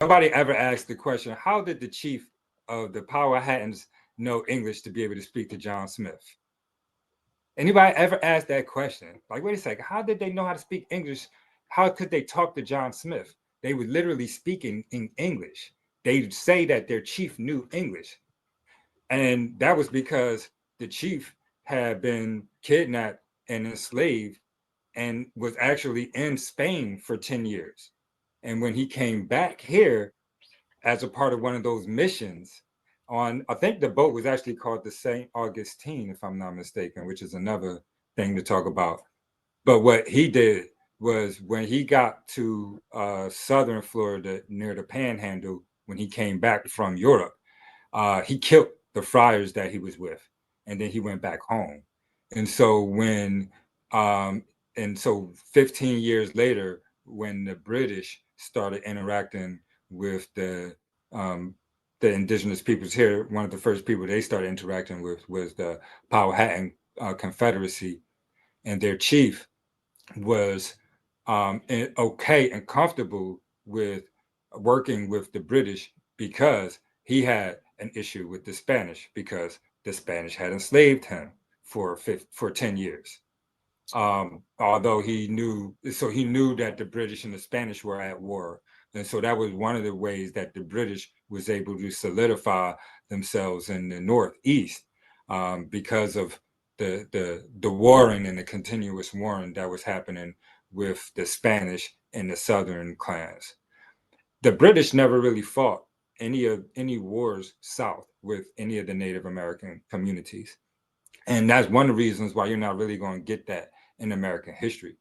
Nobody ever asked the question, how did the chief of the Powhatans know English to be able to speak to John Smith? Anybody ever asked that question? Like, wait a second, how did they know how to speak English? How could they talk to John Smith? They were literally speaking in English. They say that their chief knew English. And that was because the chief had been kidnapped and enslaved and was actually in Spain for 10 years. And when he came back here as a part of one of those missions on, I think the boat was actually called the St. Augustine, if I'm not mistaken, which is another thing to talk about. But what he did was when he got to southern Florida near the Panhandle, when he came back from Europe, he killed the friars that he was with, and then he went back home. And so when and so 15 years later, when the British started interacting with the indigenous peoples here, one of the first people they started interacting with was the Powhatan Confederacy, and their chief was okay and comfortable with working with the British because he had an issue with the Spanish because the Spanish had enslaved him for 10 years. Although he knew that the British and the Spanish were at war. And so that was one of the ways that the British was able to solidify themselves in the Northeast because of the warring and the continuous warring that was happening with the Spanish and the Southern clans. The British never really fought any wars south with any of the Native American communities. And that's one of the reasons why you're not really going to get that in American history.